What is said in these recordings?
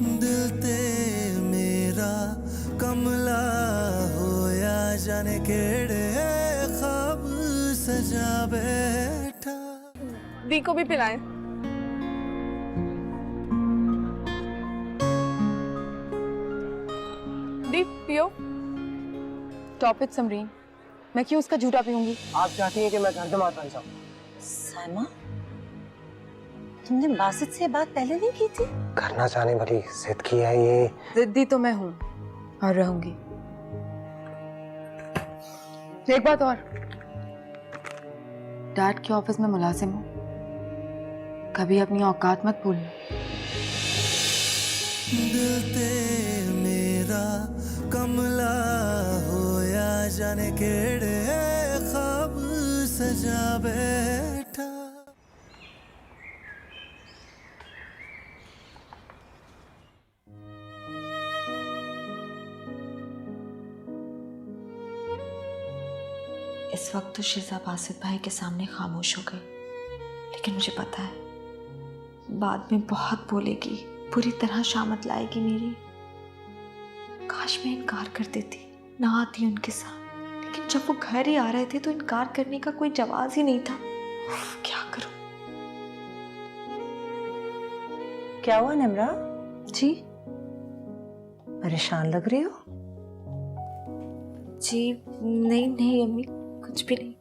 दिल ते मेरा कमला होया जाने केड़े ख्वाब सजा बैठा। दी को भी पिलाएं। दी पियो। स्टॉप इट समरीन, मैं क्यों उसका झूठा पीऊंगी? आप चाहती हैं कि मैं घर दमाद बन जाऊं? साइमा, तुमने बासित से बात पहले नहीं की थी? करना चाहने वाली जिद की है ये। जिद्दी तो मैं हूं और रहूंगी। एक बात और, डैड के ऑफिस में मुलाजिम हूं, कभी अपनी औकात मत भूलना। दिल ते मेरा कमला होया जाने केड़े ख्वाब सजा बैठा। इस वक्त तो शिजा बासित भाई के सामने खामोश हो गई, लेकिन मुझे पता है बाद में बहुत बोलेगी, पूरी तरह शामत लाएगी मेरी। काश मैं इनकार कर देती, ना आती उनके साथ, लेकिन जब वो घर ही आ रहे थे तो इनकार करने का कोई जवाब ही नहीं था। उफ, क्या करूं? क्या हुआ निम्रा जी? परेशान लग रही हो? जी नहीं नहीं अम्मी, कुछ भी नहीं।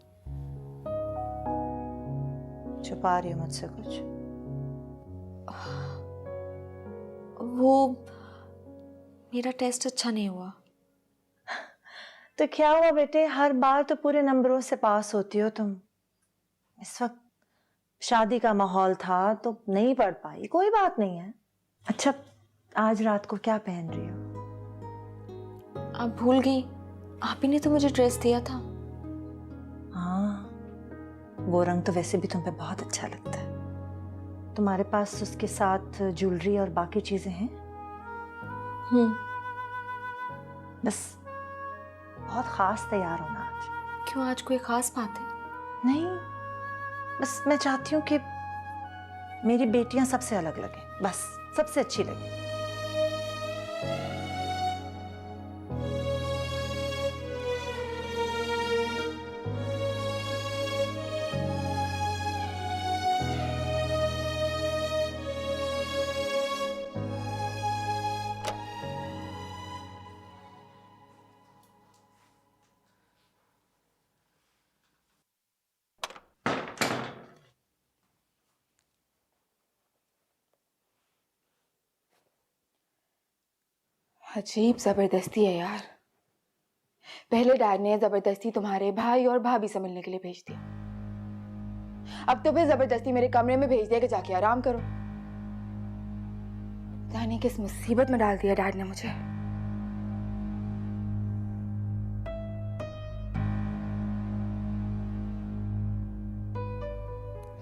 छुपा रही हो मुझसे कुछ? वो मेरा टेस्ट अच्छा नहीं हुआ। तो क्या हुआ बेटे, हर बार तो पूरे नंबरों से पास होती हो तुम। इस वक्त शादी का माहौल था तो नहीं पढ़ पाई, कोई बात नहीं है। अच्छा, आज रात को क्या पहन रही हो? आप भूल गई, आप ही ने तो मुझे ड्रेस दिया था। हाँ, वो रंग तो वैसे भी तुम पे बहुत अच्छा लगता है। तुम्हारे पास उसके साथ ज्वेलरी और बाकी चीजें हैं? बस बहुत खास तैयार होना आज। क्यों, आज कोई खास बात है? नहीं, बस मैं चाहती हूँ कि मेरी बेटियां सबसे अलग लगे, बस सबसे अच्छी लगे। अजीब जबरदस्ती है यार। पहले डैड ने जबरदस्ती तुम्हारे भाई और भाभी से मिलने के लिए भेज दिया, अब तो फिर जबरदस्ती मेरे कमरे में भेज दिया कि जाके आराम करो। पता नहीं किस मुसीबत में डाल दिया डैड ने मुझे।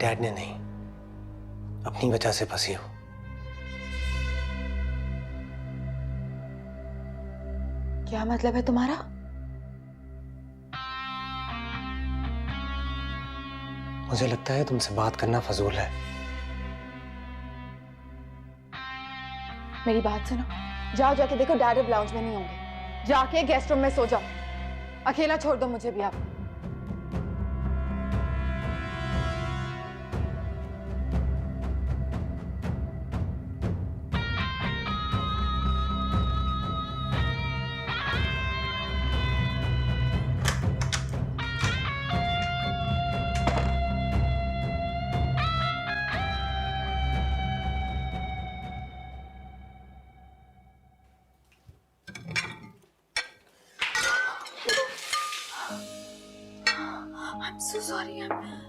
डैड ने नहीं, अपनी वजह से फंसी हो। क्या मतलब है तुम्हारा? मुझे लगता है तुमसे बात करना फजूल है। मेरी बात सुनो, जाओ जाके देखो डैड अब लाउंज में नहीं होंगे, जाके गेस्ट रूम में सो जाओ, अकेला छोड़ दो मुझे भी आप।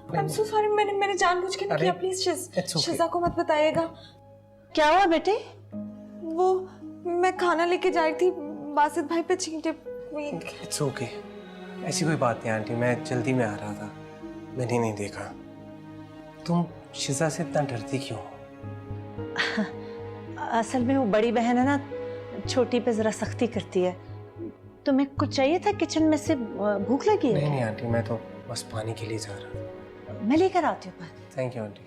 I'm so sorry, मैंने जानबूझ के नहीं किया। प्लीज शिजा को मत बताइएगा। क्या हुआ बेटे? वो मैं खाना लेके जा रही थी, बासित भाई पे छींटे। इट्स ओके, ऐसी कोई बात नहीं आंटी, मैं जल्दी में आ रहा था, मैंने नहीं देखा। तुम शिजा से इतना डरती क्यों हो? असल में वो बड़ी बहन है ना, छोटी पे जरा सख्ती करती है। तुम्हें कुछ चाहिए था किचन में से? भूख लगी है? नहीं आंटी, मैं तो बस पानी के लिए जा रहा था। मैं लेकर आती हूँ पानी। Thank you aunty.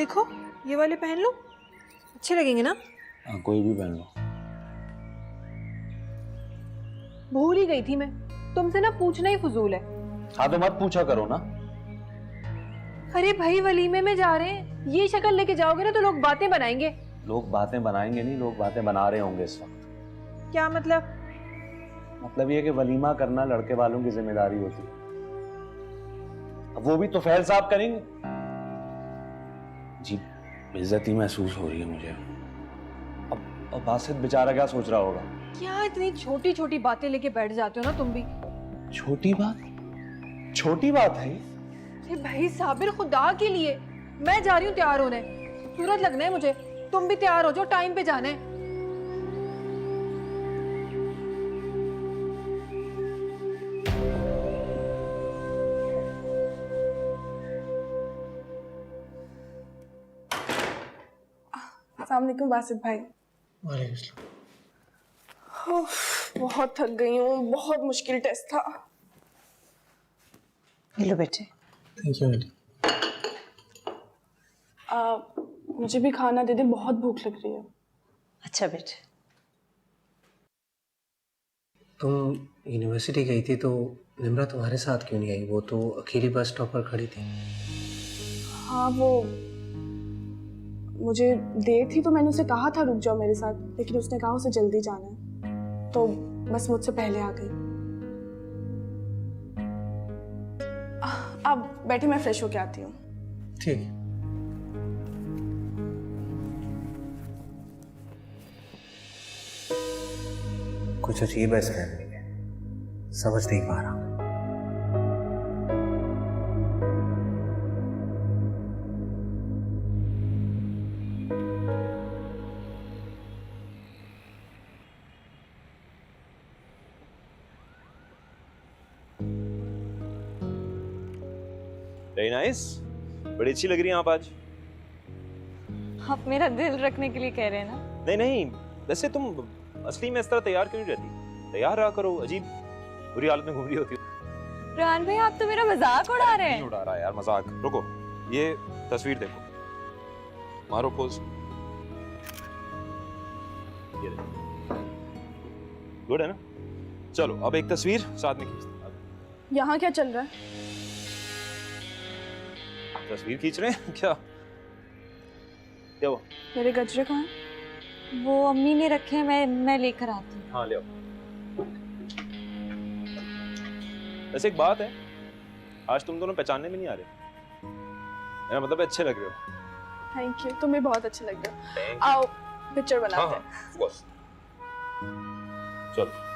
देखो ये वाले पहन लो, अच्छे लगेंगे ना? हाँ, कोई भी पहन लो। भूल ही गई थी मैं, तुमसे ना पूछना ही फजूल है। हाँ तो मत पूछा करो ना। अरे भाई वलीमे में जा रहे हैं, ये शक्ल लेके जाओगे ना तो लोग बातें बनाएंगे। लोग बातें बनाएंगे नहीं, लोग बातें बना रहे होंगे इस वक्त। क्या मतलब? मतलब ये कि वलीमा करना लड़के वालों की जिम्मेदारी होती है, अब वो भी तुफैल साहब करेंगे। जी बेइज्जती महसूस हो रही है मुझे। अब बासित बेचारा क्या सोच रहा होगा? क्या इतनी छोटी छोटी बातें लेके बैठ जाते हो ना तुम भी। छोटी बात? छोटी बात है ये? अरे भाई साबिर, खुदा के लिए मैं जा रही हूँ तैयार होने, सूरत लगना है मुझे, तुम भी तैयार हो जाओ, टाइम पे जाना है। अस्सलाम वालेकुम बासित भाई। बहुत थक गई हूँ, बहुत मुश्किल टेस्ट था। लो बेटे। Thank you aunty. मुझे भी खाना दे दे, बहुत भूख लग रही है। अच्छा बेटे। तुम यूनिवर्सिटी गई थी तो निम्रा तुम्हारे साथ क्यों नहीं आई? वो तो अकेली बस स्टॉप पर खड़ी थी। हाँ, वो मुझे देर थी तो मैंने उसे कहा था रुक जाओ मेरे साथ, लेकिन उसने कहा उसे जल्दी जाना है तो बस मुझसे पहले आ गई। अब बैठे, मैं फ्रेश होके आती हूँ। ठीक है। कुछ अजीब है इस फैमिली में, समझ नहीं पा रहा। वेरी नाइस, बड़ी अच्छी लग रही है आप आज। आप मेरा दिल रखने के लिए कह रहे हैं ना? नहीं नहीं, वैसे तुम असली में इस तरह तैयार क्यों नहीं रहती? तैयार रहा करो, अजीब बुरी हालत में घूम रही होती हो। रेहान भाई, आप तो मेरा मजाक उड़ा रहे नहीं हैं। उड़ा रहा यार मजाक। रुको, ये तस्वीर देखो, मारो पोज। ये देखो, गुड है ना? चलो अब एक तस्वीर साथ में खींचते हैं। यहाँ क्या चल रहा है? तस्वीर खींच रहे हैं क्या? क्या वो? मेरे गजरे कहाँ हैं? वो अम्मी ने रखे हैं, मैं लेकर आती हूँ। हाँ ले आओ। वैसे एक बात है, आज तुम दोनों पहचानने में नहीं आ रहे। मेरा मतलब अच्छे लग रहे हो। थैंक यू, तुम्हें बहुत अच्छे लग रहे हो। आओ पिक्चर बनाते हैं। Of course. चलो।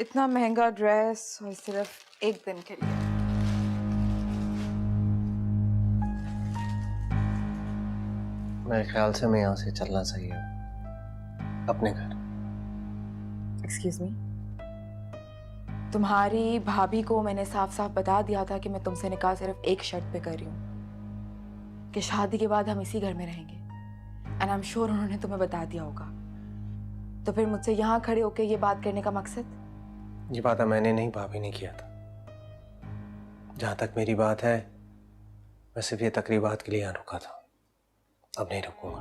इतना महंगा ड्रेस और सिर्फ एक दिन के लिए। मेरे ख्याल से मैं यहाँ से चलना चाहिए अपने घर। एक्सक्यूज मी, तुम्हारी भाभी को मैंने साफ साफ बता दिया था कि मैं तुमसे निकाह सिर्फ एक शर्त पे कर रही हूँ कि शादी के बाद हम इसी घर में रहेंगे। एंड आई एम श्योर उन्होंने तुम्हें बता दिया होगा। तो फिर मुझसे यहाँ खड़े होकर ये बात करने का मकसद? ये बात मैंने नहीं, भाभी ने किया था। जहां तक मेरी बात है, मैं सिर्फ ये तकरीबात के लिए यहाँ रुका था, अब नहीं रुकूंगा।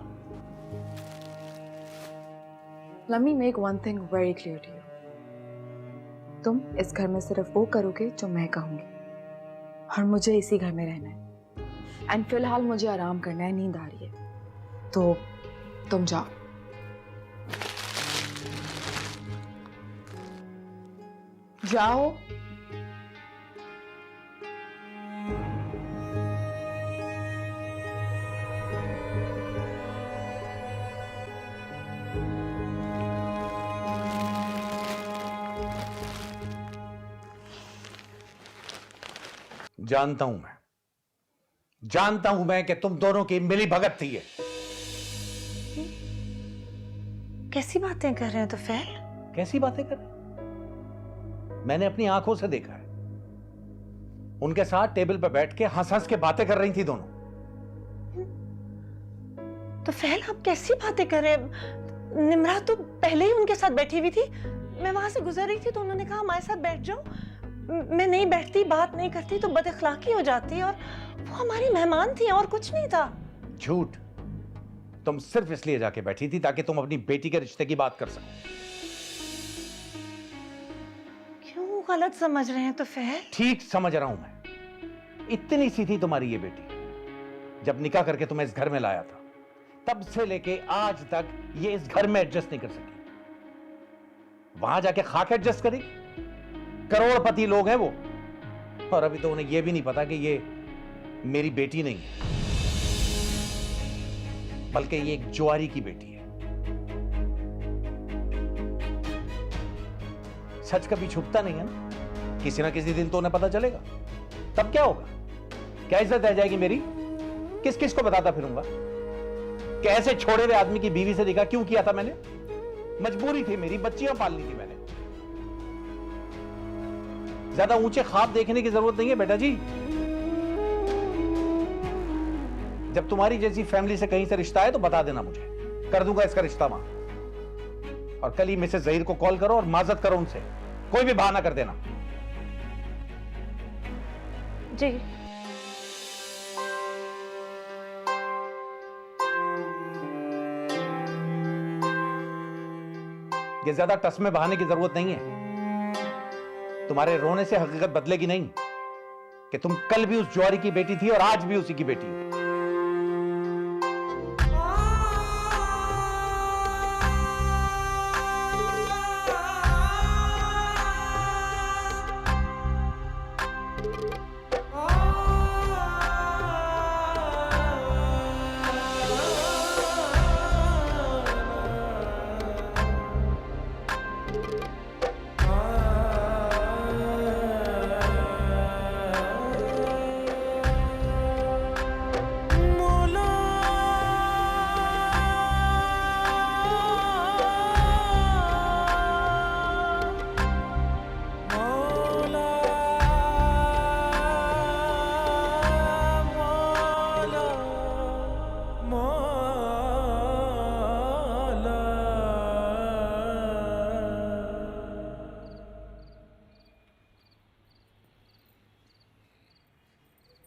Let me make one thing very clear to you. तुम इस घर में सिर्फ वो करोगे जो मैं कहूंगी, और मुझे इसी घर में रहना है। एंड फिलहाल मुझे आराम करना है, नींद आ रही है, तो तुम जाओ। जाओ। जानता हूं मैं कि तुम दोनों की मिली भगत थी ये। कैसी बातें कर रहे हैं तुफैल? कैसी बातें कर रहे? मैंने अपनी आंखों से देखा है। उनके साथ टेबल पर बैठ के हंस हंस के बातें कर रही थी दोनों। तो फैल आप कैसी बातें कर रहे हैं? निम्रा तो पहले ही उनके साथ बैठी हुई थी। मैं वहां से गुजर रही थी तो उन्होंने कहा हमारे साथ बैठ जाओ। मैं नहीं बैठती, बात नहीं करती तो बदअखलाकी हो जाती, और वो हमारी मेहमान थी और कुछ नहीं था। झूठ। तुम सिर्फ इसलिए जाके बैठी थी ताकि तुम अपनी बेटी के रिश्ते की बात कर सको। क्यों गलत समझ रहे हैं तो फैल? ठीक समझ रहा हूं मैं। इतनी सी थी तुम्हारी ये बेटी। जब निकाह करके तुम्हें इस घर में लाया था, तब से लेके आज तक ये इस घर में एडजस्ट नहीं कर सकी। वहां जाके खाक एडजस्ट करी। करोड़पति लोग हैं वो, और अभी तो उन्हें यह भी नहीं पता कि ये मेरी बेटी नहीं है, बल्कि ये एक जुआरी की बेटी है। सच कभी छुपता नहीं है ना, किसी ना किसी दिन तो उन्हें पता चलेगा। तब क्या होगा? क्या इज्जत रह जाएगी मेरी? किस किस को बताता फिरूंगा? कैसे छोड़े हुए आदमी की बीवी से निकाह क्यों किया था मैंने? मजबूरी थी मेरी, बच्चियां पालनी थी मैंने। ज्यादा ऊंचे ख्वाब देखने की जरूरत नहीं है बेटा जी। जब तुम्हारी जैसी फैमिली से कहीं से रिश्ता है तो बता देना मुझे, कर दूंगा इसका रिश्ता वहां। और कल ही मिसेस जहीर को कॉल करो और माजत करो उनसे, कोई भी बहाना कर देना। जी। ये ज्यादा टस में बहाने की जरूरत नहीं है। तुम्हारे रोने से हकीकत बदलेगी नहीं कि तुम कल भी उस जुआरी की बेटी थी और आज भी उसी की बेटी हो।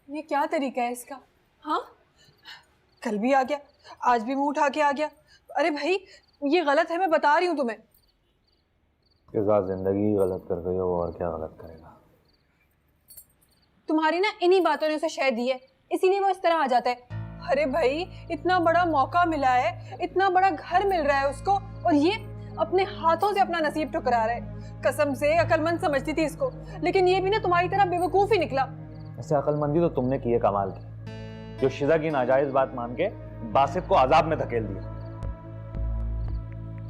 ये क्या तरीका है इसका? हाँ, कल भी आ गया, आज भी मुंह उठा के आ गया। अरे भाई, ये गलत है, मैं बता रही हूँ तुम्हें। के साथ जिंदगी गलत कर गई हो और क्या गलत करेगा? तुम्हारी ना इन्हीं बातों ने उसे शह दी है, इसीलिए वो इस तरह आ जाता है। अरे भाई, इतना बड़ा मौका मिला है, इतना बड़ा घर मिल रहा है उसको, और ये अपने हाथों से अपना नसीब ठुकरा रहा है। कसम से अकलमंद समझती थी इसको, लेकिन ये भी ना तुम्हारी तरह बेवकूफ ही निकला। ऐसे अकलमंदी तो तुमने की है कमाल की, जो शिजा की नाजायज बात मान के बासित को अजाब में धकेल दिया।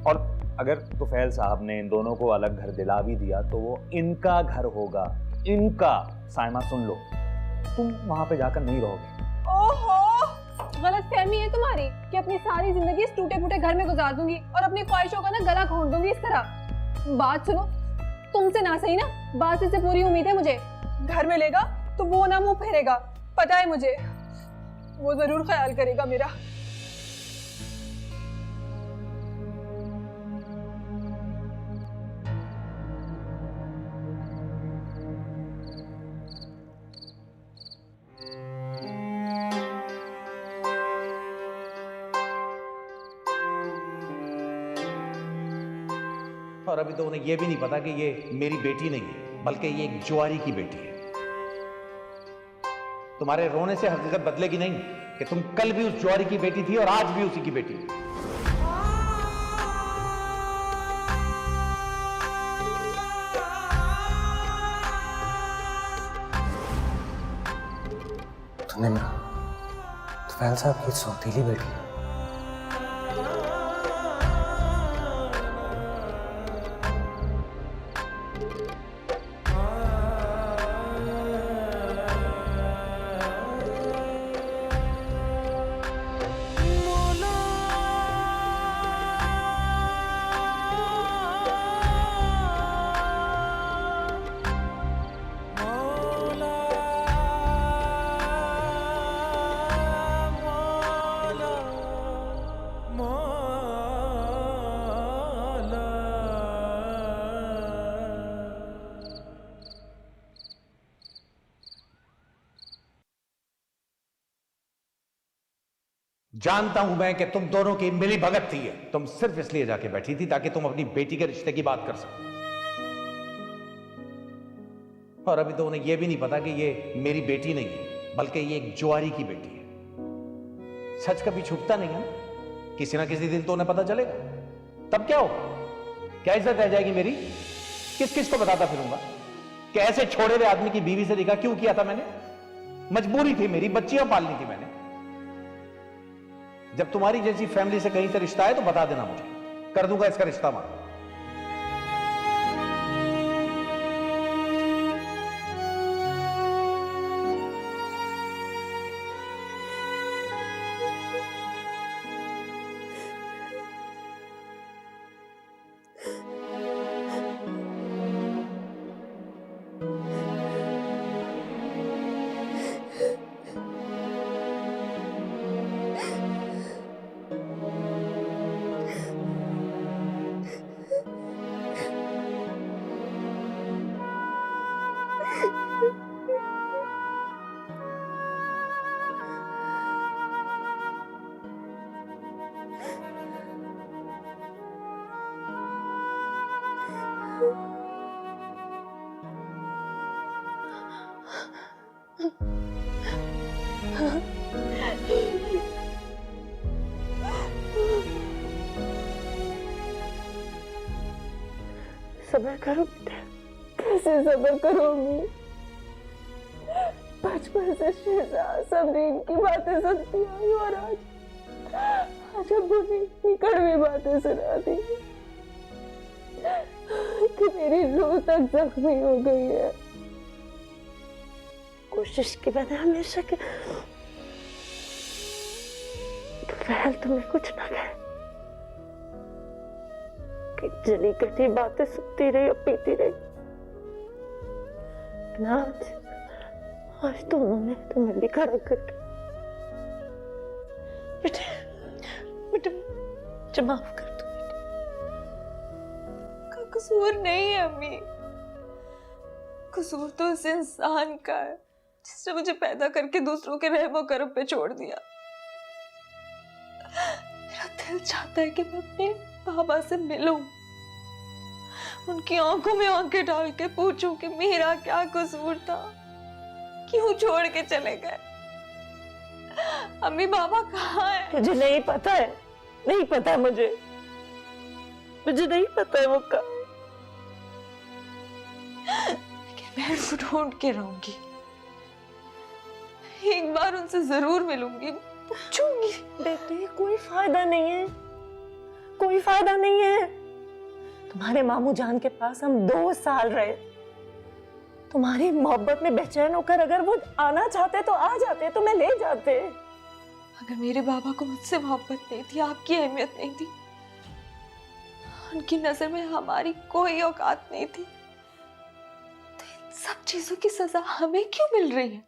और अगर तुफैल साहब ने इन दोनों को अलग घर दिला भी दिया तो वो इनका घर होगा, इनका। साइमा सुन लो, तुम वहां पे जाकर नहीं रहोगे। ओहो, गलत फहमी है तुम्हारी कि अपनी सारी जिंदगी इस टूटे फूटे घर में गुजार दूंगी और अपनी ख्वाहिशों का ना गला घोंट दूंगी इस तरह। बात सुनो, तुमसे ना सही ना, बासित से पूरी उम्मीद है मुझे। घर में लेगा तो वो ना मुंह फेरेगा, पता है मुझे, वो जरूर ख्याल करेगा मेरा। और अभी तो उन्हें यह भी नहीं पता कि ये मेरी बेटी नहीं है, बल्कि ये एक जुआरी की बेटी है। तुम्हारे रोने से हकीकत बदलेगी नहीं कि तुम कल भी उस जुआरी की बेटी थी और आज भी उसी की बेटी हो। निम्रा, तुफैल साहब की सौतीली बेटी है। जानता हूं मैं कि तुम दोनों की मिली भगत थी। है तुम सिर्फ इसलिए जाके बैठी थी ताकि तुम अपनी बेटी के रिश्ते की बात कर सको। और अभी तो उन्हें यह भी नहीं पता कि ये मेरी बेटी नहीं है, बल्कि ये एक जुआरी की बेटी है। सच कभी छुपता नहीं है ना, किसी ना किसी दिन तो उन्हें पता चलेगा। तब क्या होगा? क्या इज्जत रह जाएगी मेरी? किस किस को बताता फिरूंगा कि ऐसे छोड़े हुए आदमी की बीवी से निकाह क्यों किया था मैंने? मजबूरी थी मेरी, बच्चियां पालनी थी मैंने। जब तुम्हारी जैसी फैमिली से कहीं से रिश्ता है तो बता देना मुझे, कर दूंगा इसका रिश्ता मां। सब्र करो बेटा, कैसे सब्र करोगी? बचपन से शहजाद सबरीन की बातें सुनती आई और आज अब बुरी कड़वी बातें सुना दी कि मेरी रूह तक जख्मी हो गई है। कोशिश की मैंने हमेशा कि फैल तुम्हें कुछ ना कहे, कि जली कटी बातें सुनती रही और पीती रही। आज तुमने तुम्हें भी खड़ा करके बेटे बेटे मुझे माफ कर दो बेटे। का कसूर नहीं है अम्मी, कसूर तो उस इंसान का है जिसने मुझे पैदा करके दूसरों के रहमो करम पे छोड़ दिया। मेरा दिल चाहता है कि मैं अपने बाबा से मिलूं, उनकी आंखों में आंखें डाल के पूछूं कि मेरा क्या कसूर था, क्यों छोड़ के चले गए। अम्मी बाबा कहाँ है? मुझे नहीं पता है, नहीं पता है मुझे नहीं पता है वो कहाँ है। लेकिन मैं उनको ढूंढ के रहूंगी, एक बार उनसे जरूर मिलूंगी, पूछूंगी। बेटे कोई फायदा नहीं है, कोई फायदा नहीं है। तुम्हारे मामू जान के पास हम 2 साल रहे, तुम्हारी मोहब्बत में बेचैन होकर अगर वो आना चाहते तो आ जाते, तो मैं ले जाते। अगर मेरे बाबा को मुझसे मोहब्बत नहीं थी, आपकी अहमियत नहीं थी, उनकी नजर में हमारी कोई औकात नहीं थी, तो इन सब चीजों की सजा हमें क्यों मिल रही है?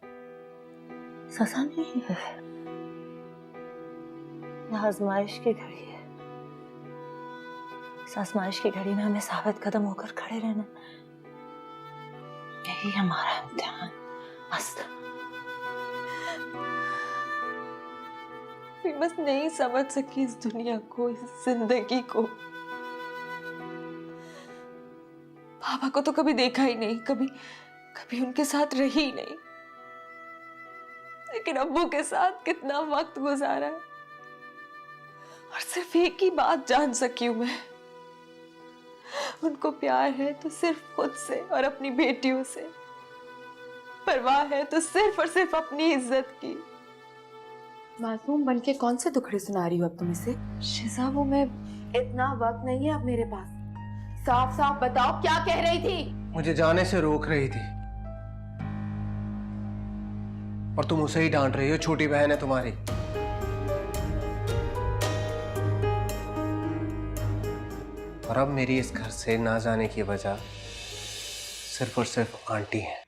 सजा नहीं है, यह आजमाइश की घड़ी है। इस आजमाइश की घड़ी में हमें साबित कदम होकर खड़े रहना, यही हमारा इम्तिहान। बस मैं बस नहीं समझ सकी इस दुनिया को, इस जिंदगी को। पापा को तो कभी देखा ही नहीं, कभी उनके साथ रही ही नहीं, लेकिन अब्बू के साथ कितना वक्त गुजारा है। और सिर्फ एक ही बात जान सकी हूं मैं, उनको प्यार है तो सिर्फ खुद से और अपनी बेटियों से, परवाह है तो सिर्फ और सिर्फ अपनी इज्जत की। मासूम बन के कौन से दुखड़े सुना रही हो अब तुम इसे? शिजा वो मैं इतना वक्त नहीं है अब मेरे पास, साफ साफ बताओ क्या कह रही थी? मुझे जाने से रोक रही थी और तुम उसे ही डांट रही हो, छोटी बहन है तुम्हारी। और अब मेरी इस घर से ना जाने की वजह सिर्फ और सिर्फ आंटी है।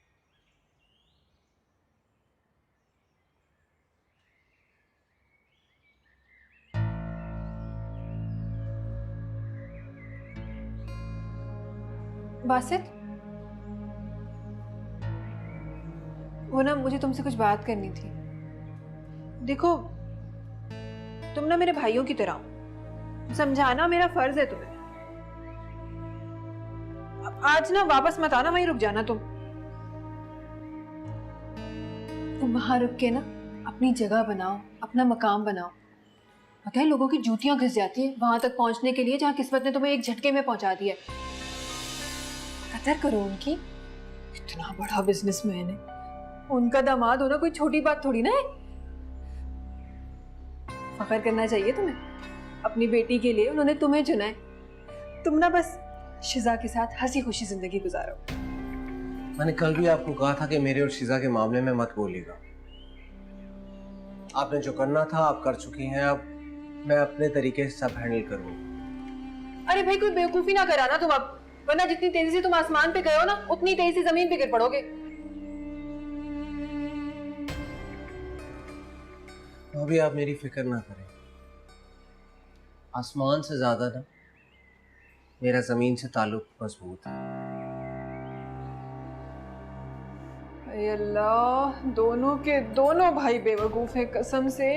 बासित, वो ना मुझे तुमसे कुछ बात करनी थी। देखो, तुम ना मेरे भाइयों की तरह हो, समझाना मेरा फर्ज है तुम्हें। अब आज ना वापस मत आना, वहीं रुक जाना तुम। तुम वहां रुक के ना अपनी जगह बनाओ, अपना मकाम बनाओ। पता है लोगों की जूतियां घिस जाती है वहां तक पहुंचने के लिए जहां किस्मत ने तुम्हें एक झटके में पहुंचा दिया। कदर करो उनकी। इतना बड़ा बिजनेसमैन है, उनका दामाद होना कोई छोटी बात थोड़ी ना है। फख्र करना चाहिए तुम्हें अपनी बेटी के लिए, उन्होंने तुम्हें चुना है। तुम ना बस शिजा के साथ हंसी खुशी जिंदगी गुजारो। मैंने कल भी आपको कहा था कि मेरे और शिजा के मामले में मत बोलिएगा। आपने जो करना था आप कर चुकी हैं, अब मैं अपने तरीके से सब हैंडल करूंगा। अरे भाई कोई बेवकूफी ना कराना तुम अब, वरना जितनी तेजी से तुम आसमान पे गए हो ना उतनी तेजी से जमीन पे गिर पड़ोगे। अभी आप मेरी फिक्र ना करें, आसमान से ज्यादा ना मेरा जमीन से ताल्लुक मजबूत है। अरे अल्लाह, दोनों के दोनों भाई बेवकूफ हैं कसम से,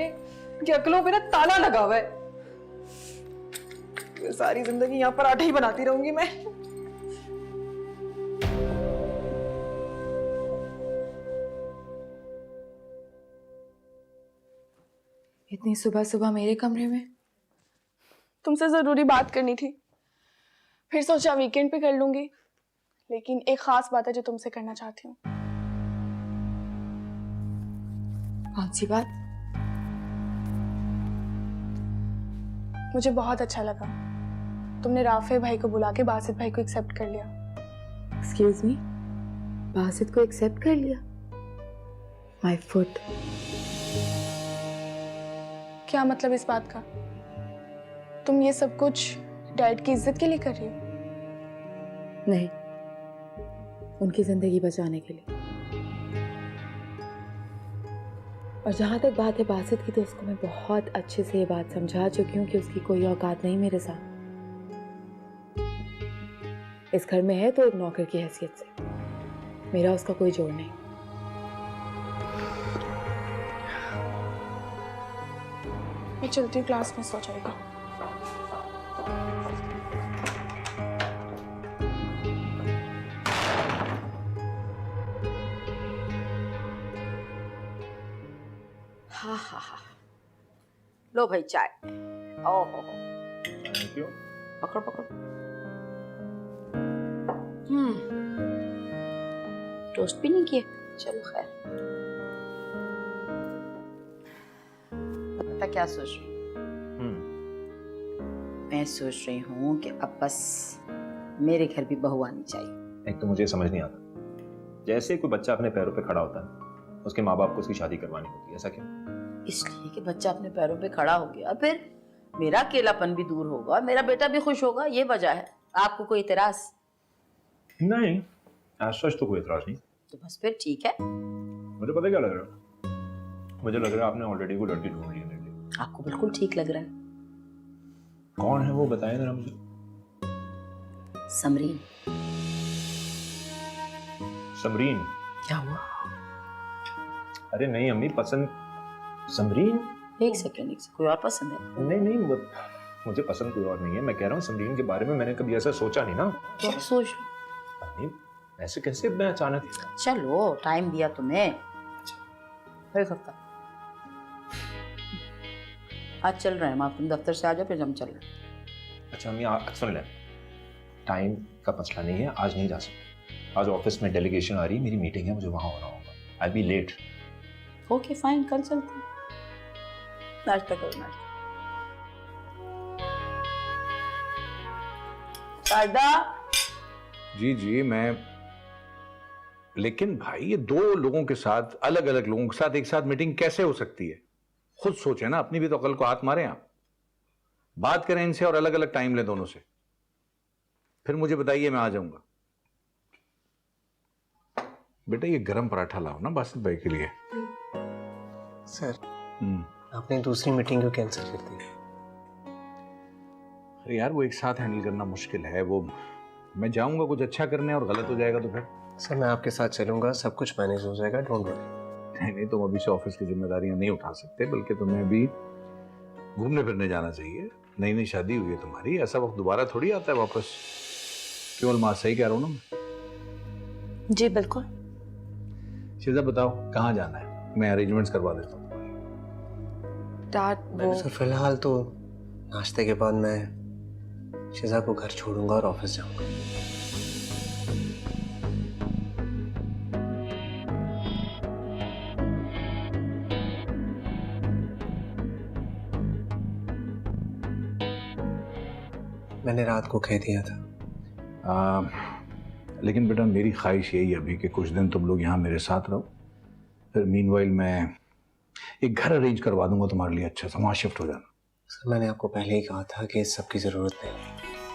कि अकलों पे ना ताला लगा हुआ है। सारी जिंदगी यहाँ पर आटे ही बनाती रहूंगी मैं। इतनी सुबह सुबह मेरे कमरे में? तुमसे जरूरी बात करनी थी, फिर सोचा वीकेंड पे कर लूंगी, लेकिन एक खास बात है जो तुमसे करना चाहती हूँ। कौन सी बात? मुझे बहुत अच्छा लगा तुमने राफे भाई को बुला के बासित भाई को एक्सेप्ट कर लिया। एक्सक्यूज मी, बासित को एक्सेप्ट कर लिया? My foot. क्या मतलब इस बात का? तुम ये सब कुछ डैड की इज्जत के लिए कर रही हो? नहीं, उनकी जिंदगी बचाने के लिए। और जहां तक बात है बासित की, तो उसको मैं बहुत अच्छे से ये बात समझा चुकी हूँ कि उसकी कोई औकात नहीं मेरे साथ। इस घर में है तो एक नौकर की हैसियत से, मेरा उसका कोई जोड़ नहीं। मैं चलती हूँ, क्लास मिस हो जाएगा। हाँ हाँ हाँ, लो भाई चाय। ओहो, थैंक यू। पकड़ो पकड़ो। टोस्ट भी नहीं किए, चलो खैर। पता क्या सोच रही हूँ? मैं सोच रही हूँ कि अब बस मेरे घर भी बहू आनी चाहिए। एक तो मुझे समझ नहीं आता, जैसे कोई बच्चा अपने पैरों पे खड़ा होता है उसके माँ बाप को उसकी शादी करवानी होती है, ऐसा क्यों? इसलिए कि बच्चा अपने पैरों पे खड़ा हो गया, फिर मेरा अकेलापन भी दूर होगा, मेरा बेटा भी खुश होगा, ये वजह है। आपको कोई इतराज? नहीं, आज सच तो कोई इतराज नहीं। तो बस फिर ठीक है। मुझे पता क्या लग रहा है, मुझे लग रहा है आपने ऑलरेडी कोई लड़की ढूंढ ली है मेरे लिए। आपको बिल्कुल ठीक लग रहा है। कौन है वो, बताएं जरा मुझे। समरीन। समरीन? क्या हुआ? अरे नहीं अम्मी, पसंद समरीन? एक सेकेंड, कोई और पसंद है? नहीं नहीं, वो मुझे पसंद कोई और नहीं है। मैं कह रहा हूँ समरीन के बारे में मैंने कभी ऐसा सोचा नहीं ना। क्या सोच? नहीं, ऐसे कैसे मैं अचानक। चलो टाइम दिया तुम्हें। एक हफ्ता। आज चल रहे हैं हम, आप तुम दफ्तर से आ जाओ फिर हम चल रहे हैं। अच्छा अम्मी सुन लें, टाइम का मसला नहीं है, आज नहीं जा सकते। आज ऑफिस में डेलीगेशन आ रही है, मेरी मीटिंग है, मुझे वहां होना होगा। आई बी लेट। ओके फाइन, कल चलते हैं। नाश्ता करो, नाश्ता। शारदा। जी जी मैं, लेकिन भाई ये दो लोगों के साथ, अलग अलग लोगों के साथ एक साथ मीटिंग कैसे हो सकती है? खुद सोचे ना, अपनी भी तो अकल को हाथ मारें आप। बात करें इनसे और अलग अलग टाइम लें दोनों से, फिर मुझे बताइए, मैं आ जाऊंगा। बेटा ये गरम पराठा लाओ ना बासित भाई के लिए। सर आपने दूसरी मीटिंग क्यों कैंसिल कर दी? अरे यार वो एक साथ हैंडल करना मुश्किल है। वो मैं जाऊंगा कुछ अच्छा करने और गलत हो जाएगा तो फिर। सर मैं आपके साथ चलूंगा, सब कुछ मैनेज हो जाएगा, डोंट वरी। नहीं तुम अभी से ऑफिस की जिम्मेदारियां नहीं उठा सकते, बल्कि तुम्हें अभी घूमने फिरने जाना चाहिए। नई नई शादी हुई है तुम्हारी, ऐसा वक्त दोबारा थोड़ी आता है वापस। केवल माँ, सही कह रहा हूँ ना मैं? जी बिल्कुल। शिजा बताओ कहाँ जाना है, मैं अरेंजमेंट्स करवा देता हूँ। डैड वो सर फिलहाल तो नाश्ते के बाद मैं शिजा को घर छोड़ूंगा और ऑफिस जाऊंगा। मैंने रात को कह दिया था। लेकिन बेटा मेरी ख्वाहिश यही है अभी कि कुछ दिन तुम लोग यहाँ मेरे साथ रहो, फिर मीनवाइल मैं एक घर अरेंज करवा दूंगा तुम्हारे लिए अच्छा सा, वहाँ शिफ्ट हो जाना। सर मैंने आपको पहले ही कहा था कि इस सब की जरूरत नहीं है,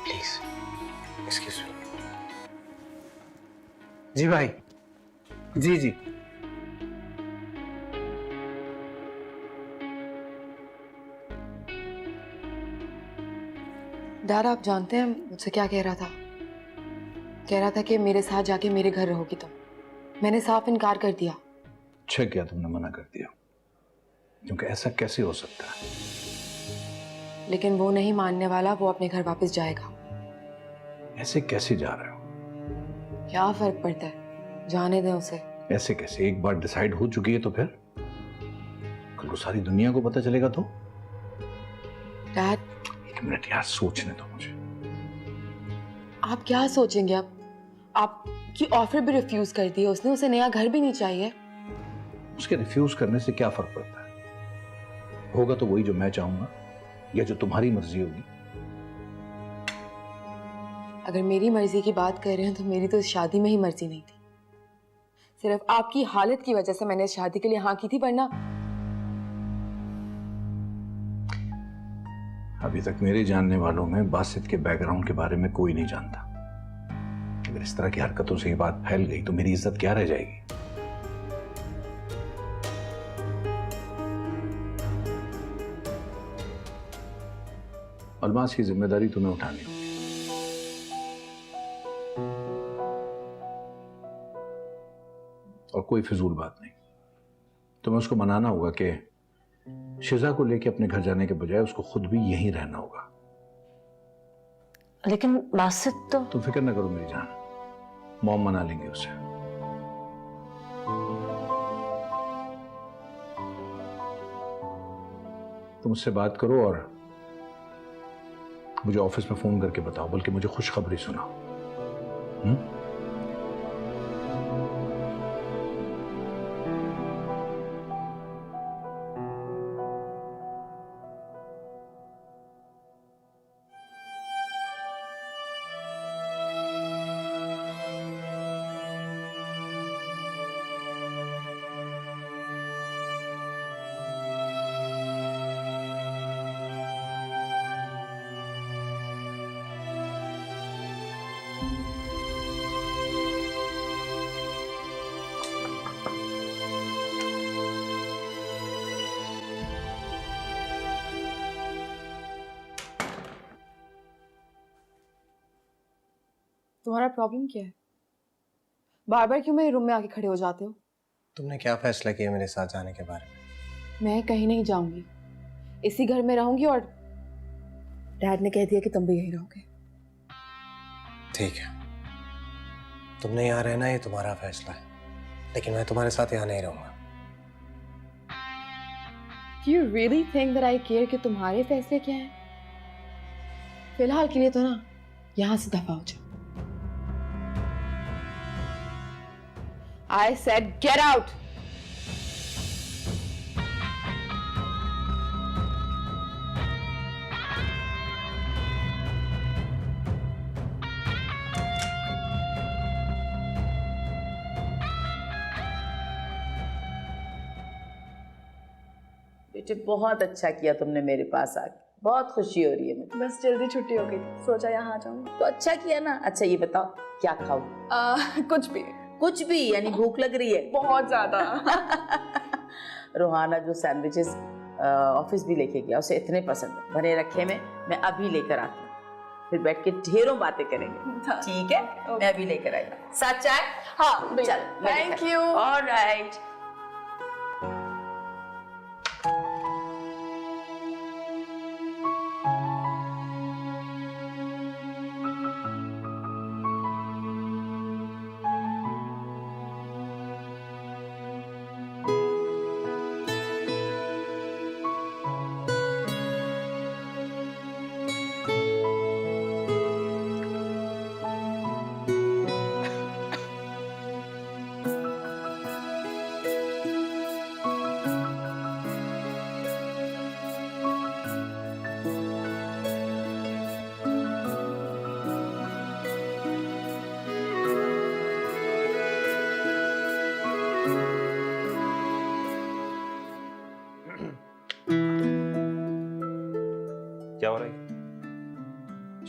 प्लीज एक्सक्यूज मी। जी भाई, जी जी। डैड आप जानते हैं मुझसे क्या कह रहा था? कह रहा था कि मेरे साथ जाके मेरे घर रहोगी तुम। मैंने साफ इनकार कर दिया। अच्छा क्या तुमने मना कर दिया, क्योंकि ऐसा कैसे हो सकता है? लेकिन वो नहीं मानने वाला, वो अपने घर वापस जाएगा। ऐसे कैसे जा रहे हो? क्या फर्क पड़ता है, जाने दें उसे। ऐसे कैसे? एक बार डिसाइड हो चुकी है तो फिर कल को सारी दुनिया को पता चलेगा तो? डैड एक मिनट यार, सोचने दो मुझे। आप क्या सोचेंगे? अब आपकी ऑफर भी रिफ्यूज कर दी है उसने, उसे नया घर भी नहीं चाहिए। उसके रिफ्यूज करने से क्या फर्क पड़ता है? होगा तो वही जो मैं चाहूंगा या जो तुम्हारी मर्जी होगी। अगर मेरी मर्जी की बात कर रहे हैं तो मेरी तो इस शादी में ही मर्जी नहीं थी। सिर्फ आपकी हालत की वजह से मैंने इस शादी के लिए हाँ की थी, वरना अभी तक मेरे जानने वालों में बासित के बैकग्राउंड के बारे में कोई नहीं जानता। अगर इस तरह की हरकतों से ये बात फैल गई तो मेरी इज्जत क्या रह जाएगी? अलमास की जिम्मेदारी तुम्हें उठानी होगी। और कोई फिजूल बात नहीं, तुम्हें उसको मनाना होगा कि शिजा को लेके अपने घर जाने के बजाय उसको खुद भी यहीं रहना होगा। लेकिन बासित तो। तुम फिक्र ना करो मेरी जान, मॉम मना लेंगे उसे। तुम उससे बात करो और मुझे ऑफिस में फोन करके बताओ, बल्कि मुझे खुशखबरी सुनाओ। तुम्हारा प्रॉब्लम क्या है? बार बार क्यों मेरे रूम में आके खड़े हो जाते हो? तुमने क्या फैसला किया मेरे साथ जाने के बारे में? मैं कहीं नहीं जाऊंगी, इसी घर में रहूंगी और डैड ने कह दिया कि तुम भी यहीं रहोगे। ठीक है, तुमने यहाँ रहना ये तुम्हारा फैसला है, लेकिन मैं तुम्हारे साथ यहाँ नहीं रहूंगा। Do you really think that I care कि तुम्हारे फैसले क्या हैं? फिलहाल के लिए तो ना यहाँ से दफा हो जाओ। I said get out. बेटे बहुत अच्छा किया तुमने मेरे पास आके, बहुत खुशी हो रही है मुझे। बस जल्दी छुट्टी हो गई थी, सोचा यहाँ आ जाऊंगी। तो अच्छा किया ना। अच्छा ये बताओ क्या खाओ? कुछ भी। कुछ भी यानी भूख लग रही है? बहुत ज्यादा। रोहाना जो सैंडविचेस ऑफिस भी लेके गया, उसे इतने पसंद है, बने रखे में मैं अभी लेकर आती हूँ, फिर बैठ के ढेरों बातें करेंगे। ठीक है, मैं अभी लेकर आई। साथ चाय? हाँ चल। Thank you. ऑलराइट।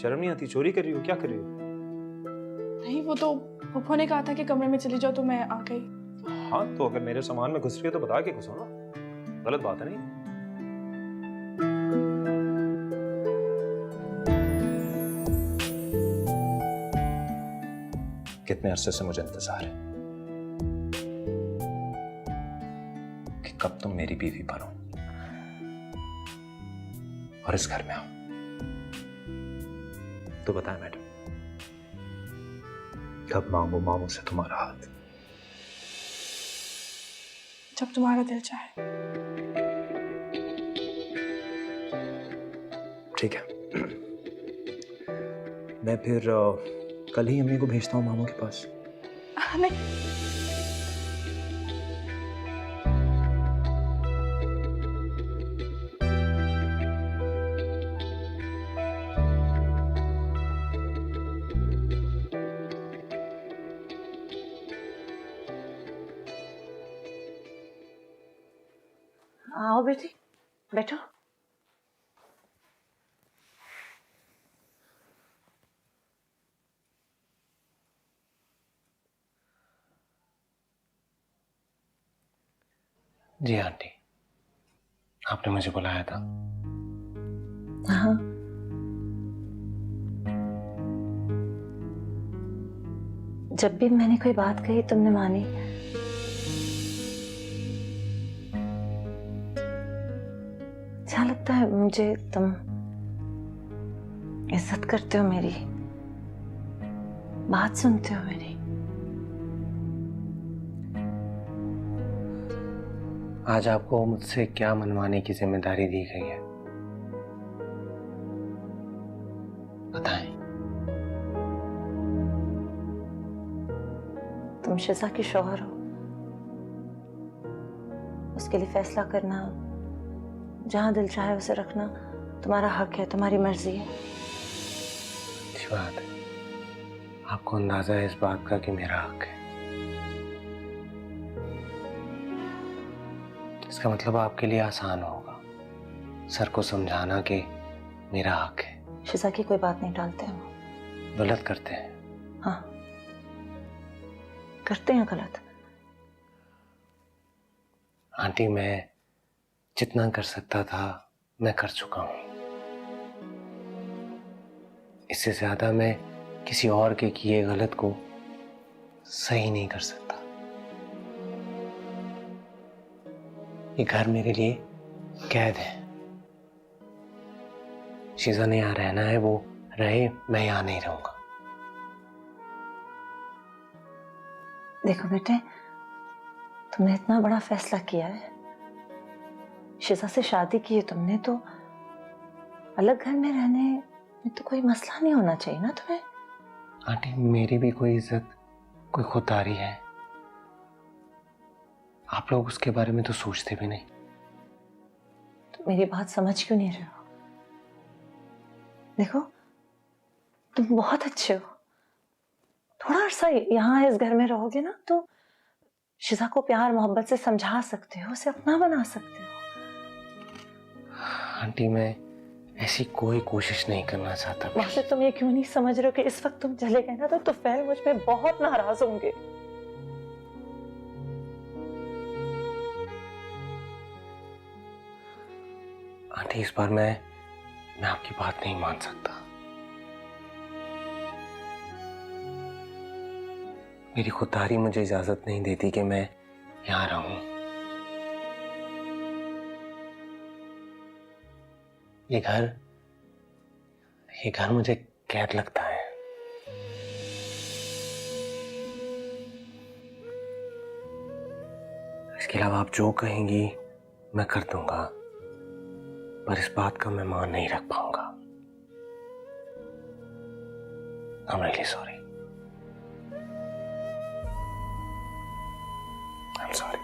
शर्म नहीं आती? चोरी कर रही हो? क्या कर रही हो? नहीं, वो तो पप्पू ने कहा था कि कमरे में चली जाओ तो मैं आ गई। हाँ तो अगर मेरे सामान में घुस रही हो तो बता के घुसो ना, गलत बात है नहीं? कितने अरसे से मुझे इंतजार है कि कब तुम मेरी बीवी बनो और इस घर में आओ। तो बताएं मैडम, कब मांगो मामू से तुम्हारा हाथ? जब तुम्हारा दिल चाहे। ठीक है, मैं फिर कल ही अम्मी को भेजता हूँ मामू के पास। नहीं, आओ बेटी, बैठो। जी आंटी, आपने मुझे बुलाया था। हाँ, जब भी मैंने कोई बात कही तुमने मानी। अच्छा लगता है मुझे, तुम इज्जत करते हो मेरी, बात सुनते हो मेरी। आज आपको मुझसे क्या मनवाने की जिम्मेदारी दी गई है, बताएं। तुम शिजा की शौहर हो, उसके लिए फैसला करना, जहां दिल चाहे उसे रखना तुम्हारा हक है, तुम्हारी मर्जी है। अच्छी बात है, आपको अंदाजा है इस बात का कि मेरा हक है। इसका मतलब आपके लिए आसान होगा सर को समझाना कि मेरा हक है। शिजा की कोई बात नहीं टालते हम। गलत करते हैं। हाँ, करते हैं गलत। आंटी, मैं जितना कर सकता था मैं कर चुका हूं। इससे ज्यादा मैं किसी और के किए गलत को सही नहीं कर सकता। ये घर मेरे लिए कैद है। शीजा ने यहाँ रहना है, वो रहे, मैं यहाँ नहीं रहूंगा। देखो बेटे, तुमने इतना बड़ा फैसला किया है, शिजा से शादी की है तुमने, तो अलग घर में रहने में तो कोई मसला नहीं होना चाहिए ना तुम्हें। आंटी, मेरी भी कोई इज्जत, कोई खुददारी है। आप लोग उसके बारे में तो सोचते भी नहीं। तो मेरी बात समझ क्यों नहीं रहे हो? देखो, तुम बहुत अच्छे हो। थोड़ा अरसा यहाँ इस घर में रहोगे ना तो शिजा को प्यार मोहब्बत से समझा सकते हो, उसे अपना बना सकते हो। आंटी, मैं ऐसी कोई कोशिश नहीं करना चाहता। वैसे तुम ये क्यों नहीं समझ रहे हो कि इस वक्त तुम चले गए ना तो तुफैल मुझ पे बहुत नाराज होंगे। आंटी, इस बार मैं आपकी बात नहीं मान सकता। मेरी खुददारी मुझे इजाजत नहीं देती कि मैं यहाँ रहूं। ये घर मुझे कैद लगता है। इसके अलावा आप जो कहेंगी मैं कर दूंगा, पर इस बात का मैं मान नहीं रख पाऊंगा। I'm really sorry. I'm sorry.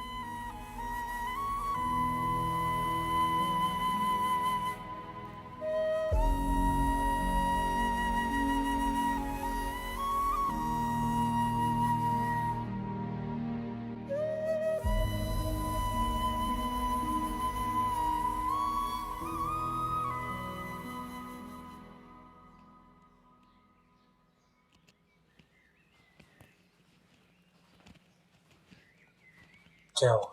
क्या हुआ?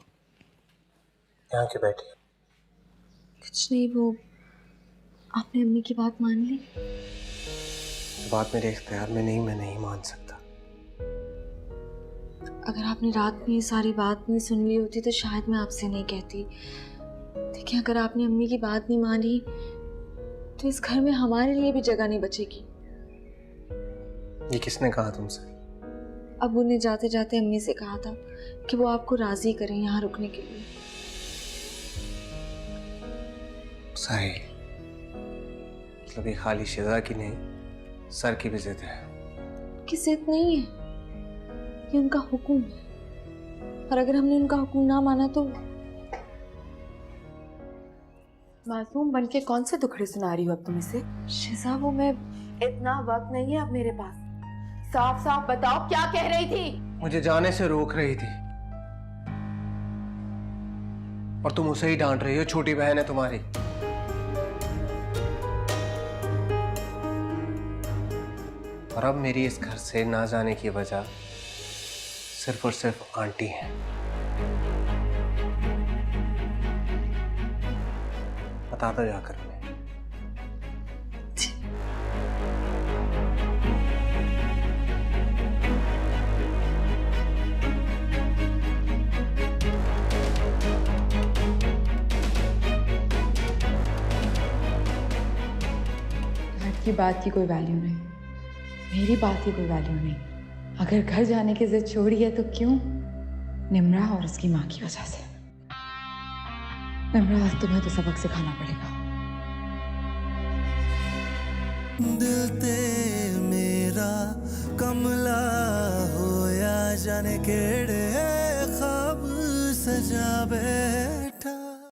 यहाँ क्यों बैठी हो? कुछ नहीं, वो आपने अम्मी की बात मान ली? बात मेरे इख्तियार में नहीं, मैं नहीं मान सकता। अगर आपने रात में ये सारी बात नहीं सुन ली होती तो शायद मैं आपसे नहीं कहती। देखिए, अगर आपने अम्मी की बात नहीं मानी तो इस घर में हमारे लिए भी जगह नहीं बचेगी। ये किसने कहा तुमसे? अबू ने जाते जाते अम्मी से कहा था कि वो आपको राजी करें यहाँ रुकने के लिए। सही, मतलब ये खाली शिजा की नहीं, सर की भी जिद है। कि जिद नहीं है, ये उनका हुक्म है, और अगर हमने उनका हुक्म ना माना तो। मासूम बन के कौन से दुखड़े सुना रही हो अब तुम इसे? शिजा, वो मैं इतना वक्त नहीं है अब मेरे पास। साफ साफ बताओ क्या कह रही थी? मुझे जाने से रोक रही थी और तुम उसे ही डांट रही हो। छोटी बहन है तुम्हारी। और अब मेरी इस घर से ना जाने की वजह सिर्फ और सिर्फ आंटी है। बता दो जाकर उन्हें। की बात की कोई वैल्यू नहीं, मेरी बात की कोई वैल्यू नहीं। अगर घर जाने की जिद छोड़ी है तो क्यों? निम्रा और उसकी माँ की वजह से। निम्रा, आज तुम्हें तो सबक सिखाना पड़ेगा। दिल ते मेरा कमला होया जाने केड़े ख्वाब सजा बैठा।